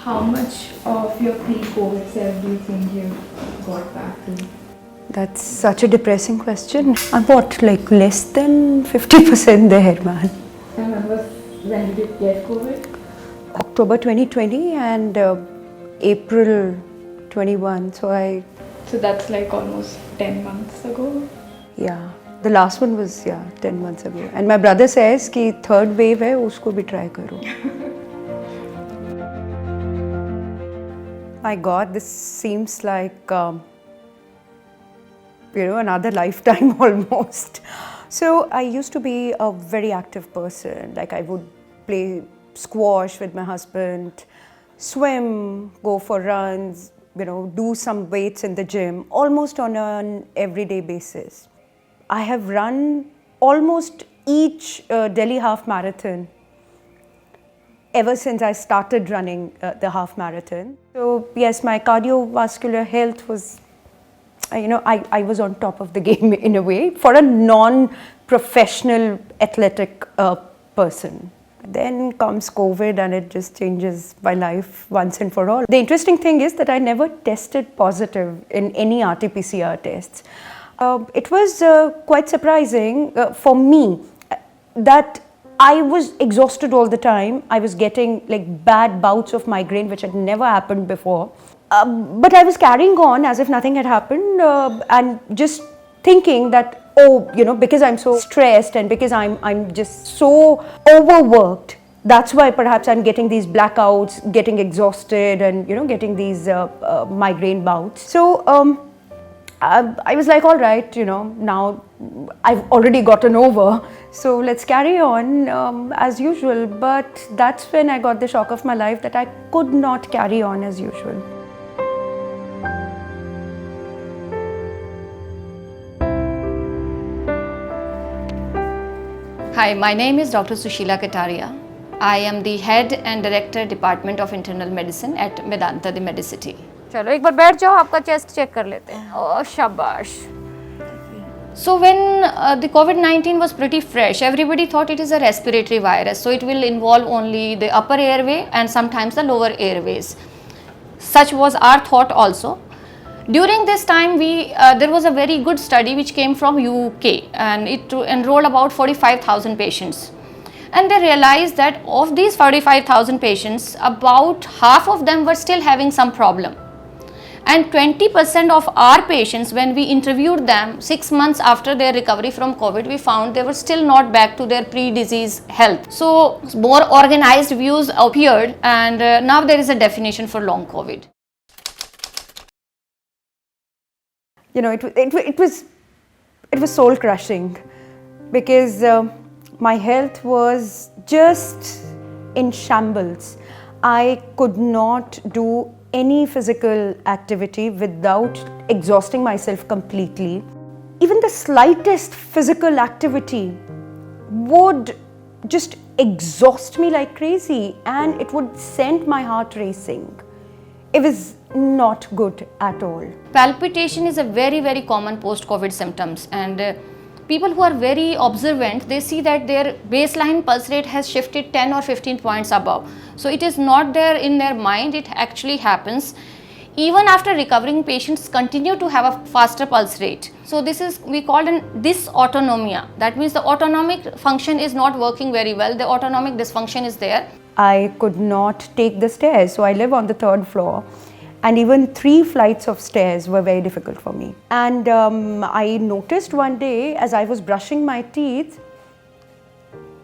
How much of your pre-COVID self do you think you got back to? That's such a depressing question. I'm like less than 50% there, man. I remember, when did you get COVID? October 2020 and April 21. So that's like almost 10 months ago. Yeah. The last one was 10 months ago. And my brother says कि third wave है, उसको भी try करो. My God, this seems like another lifetime almost. So I used to be a very active person. Like I would play squash with my husband, swim, go for runs, do some weights in the gym, almost on an everyday basis. I have run almost each Delhi half marathon ever since I started running the half marathon. So yes, my cardiovascular health was, I was on top of the game in a way for a non-professional athletic person. Then comes COVID and it just changes my life once and for all. The interesting thing is that I never tested positive in any RT-PCR tests. It was quite surprising for me that I was exhausted all the time. I was getting like bad bouts of migraine, which had never happened before. But I was carrying on as if nothing had happened and just thinking that, because I'm so stressed and because I'm just so overworked, that's why perhaps I'm getting these blackouts, getting exhausted and, getting these migraine bouts. So I was like, all right, now I've already gotten over, so let's carry on as usual. But that's when I got the shock of my life that I could not carry on as usual. Hi, my name is Dr. Sushila Kataria. I am the Head and Director, Department of Internal Medicine at Medanta, the Medicity. चलो एक बार बैठ जाओ, आपका chest check कर लेते हैं. ओह शाबाश. So when the COVID-19 was pretty fresh, everybody thought it is a respiratory virus. So it will involve only the upper airway and sometimes the lower airways. Such was our thought also. During this time, there was a very good study which came from UK and it enrolled about 45,000 patients. And they realized that of these 45,000 patients, about half of them were still having some problem. And 20% of our patients, when we interviewed them 6 months after their recovery from COVID, we found they were still not back to their pre-disease health. So more organized views appeared and now there is a definition for long COVID. It was soul crushing because my health was just in shambles. I could not do any physical activity without exhausting myself completely. Even the slightest physical activity would just exhaust me like crazy and it would send my heart racing. It was not good at all. Palpitation is a very, very common post-COVID symptoms, and people who are very observant, they see that their baseline pulse rate has shifted 10 or 15 points above. So it is not there in their mind, it actually happens. Even after recovering, patients continue to have a faster pulse rate. So this is, we call it dysautonomia. That means the autonomic function is not working very well, the autonomic dysfunction is there. I could not take the stairs, so I live on the 3rd floor. And even 3 flights of stairs were very difficult for me. And I noticed one day as I was brushing my teeth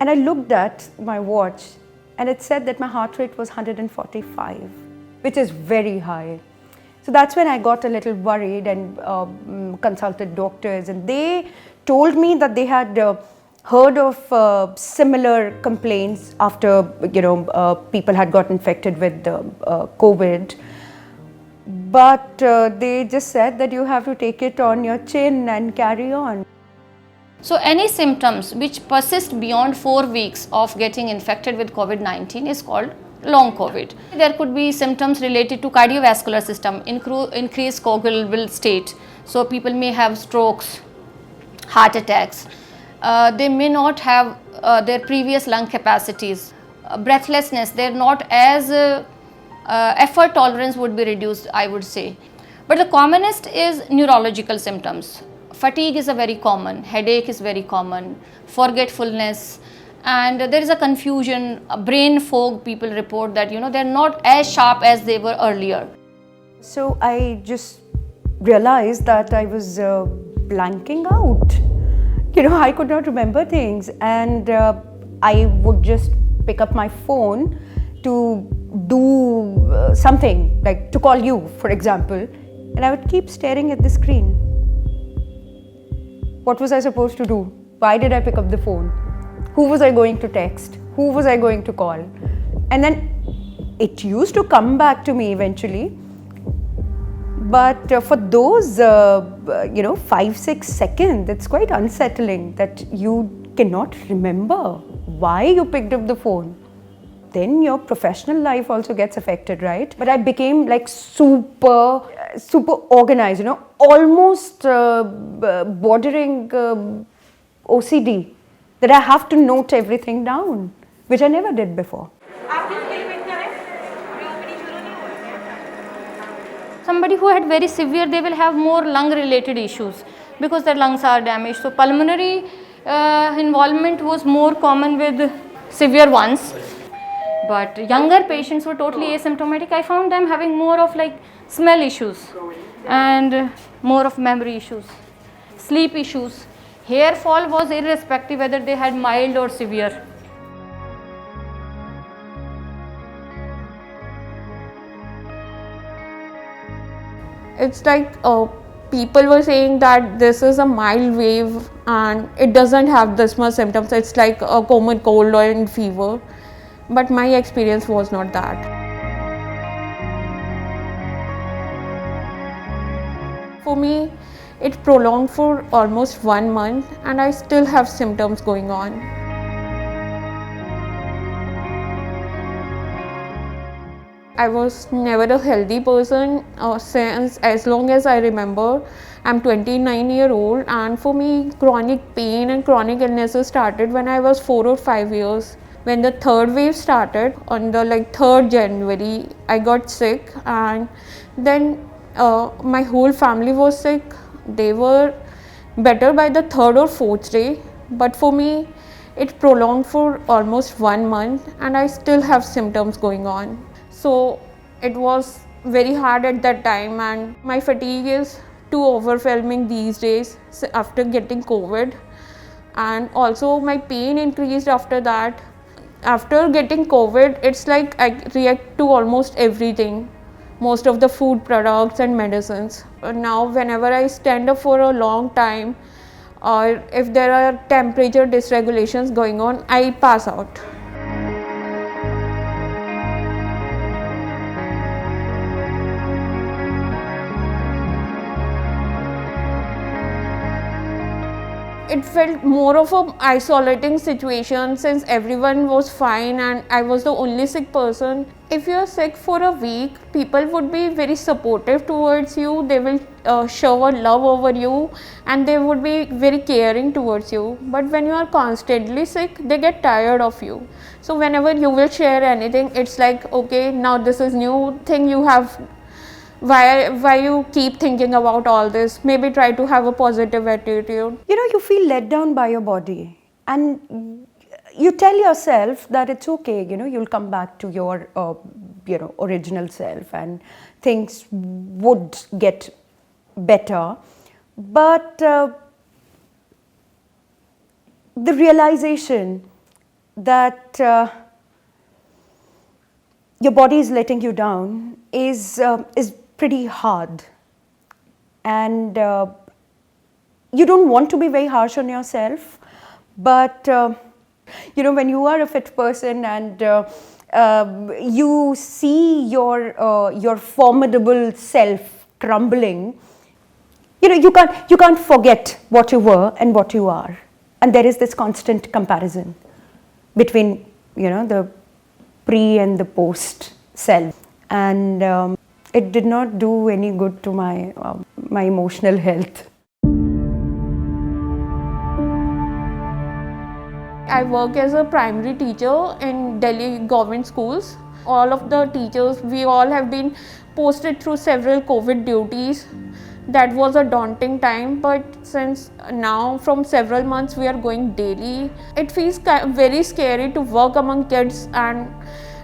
and I looked at my watch and it said that my heart rate was 145, which is very high. So that's when I got a little worried and consulted doctors, and they told me that they had heard of similar complaints after people had got infected with COVID. But they just said that you have to take it on your chin and carry on. So any symptoms which persist beyond 4 weeks of getting infected with COVID-19 is called long COVID. There could be symptoms related to cardiovascular system, increased coagulable state. So people may have strokes, heart attacks. They may not have their previous lung capacities. Breathlessness, they're not as effort tolerance would be reduced, I would say. But the commonest is neurological symptoms. Fatigue is a very common, headache is very common, forgetfulness, and there is a confusion, a brain fog. People report that they're not as sharp as they were earlier. So I just realized that I was blanking out. I could not remember things, and I would just pick up my phone to do something, like to call you, for example, and I would keep staring at the screen. What was I supposed to do? Why did I pick up the phone? Who was I going to text? Who was I going to call? And then it used to come back to me eventually. But for those, 5-6 seconds, it's quite unsettling that you cannot remember why you picked up the phone. Then your professional life also gets affected, right? But I became like super organized, almost bordering OCD, that I have to note everything down, which I never did before. Somebody who had very severe, they will have more lung related issues because their lungs are damaged. So pulmonary involvement was more common with severe ones. But younger patients were totally asymptomatic. I found them having more of like smell issues and more of memory issues, sleep issues. Hair fall was irrespective whether they had mild or severe. It's like people were saying that this is a mild wave and it doesn't have this much symptoms. It's like a common cold or fever. But my experience was not that. For me, it prolonged for almost 1 month and I still have symptoms going on. I was never a healthy person since as long as I remember. I'm 29-year-old, and for me chronic pain and chronic illnesses started when I was 4 or 5 years. When the third wave started on the 3rd January, I got sick, and then my whole family was sick. They were better by the 3rd or 4th day, but for me it prolonged for almost 1 month and I still have symptoms going on. So it was very hard at that time, and my fatigue is too overwhelming these days after getting COVID, and also my pain increased after that. After getting COVID, it's like I react to almost everything, most of the food products and medicines. Now whenever I stand up for a long time or if there are temperature dysregulations going on, I pass out. It felt more of an isolating situation since everyone was fine and I was the only sick person. If you are sick for a week, people would be very supportive towards you. They will show a love over you and they would be very caring towards you. But when you are constantly sick, they get tired of you. So whenever you will share anything, it's like, okay, now this is new thing you have. Why you keep thinking about all this? Maybe try to have a positive attitude. You feel let down by your body, and you tell yourself that it's okay, you'll come back to your original self and things would get better. But the realization that your body is letting you down is pretty hard, and you don't want to be very harsh on yourself, but when you are a fit person and you see your formidable self crumbling, you can't forget what you were and what you are, and there is this constant comparison between the pre and the post self, and it did not do any good to my emotional health. I work as a primary teacher in Delhi government schools. All of the teachers, we all have been posted through several COVID duties. That was a daunting time, but since now from several months we are going daily, it feels very scary to work among kids and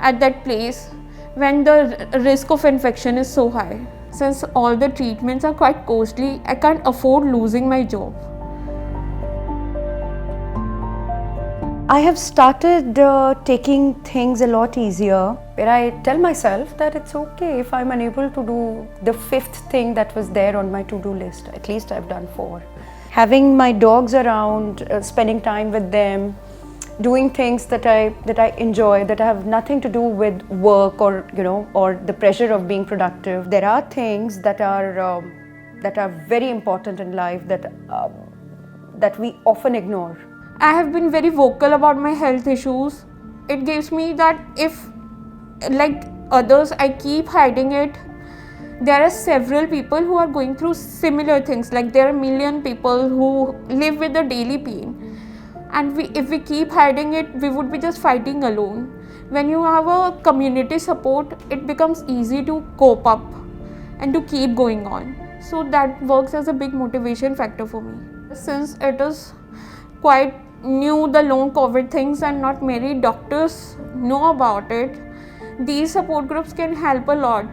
at that place when the risk of infection is so high. Since all the treatments are quite costly, I can't afford losing my job. I have started taking things a lot easier, where I tell myself that it's okay if I'm unable to do the fifth thing that was there on my to-do list. At least I've done 4. Having my dogs around, spending time with them, doing things that I enjoy, that have nothing to do with work or or the pressure of being productive. There are things that are very important in life that we often ignore. I have been very vocal about my health issues. It gives me that if, like others, I keep hiding it, there are several people who are going through similar things. Like there are a million people who live with a daily pain. And if we keep hiding it, we would be just fighting alone. When you have a community support, it becomes easy to cope up and to keep going on. So that works as a big motivation factor for me. Since it is quite new, the long COVID things, and not many doctors know about it, these support groups can help a lot.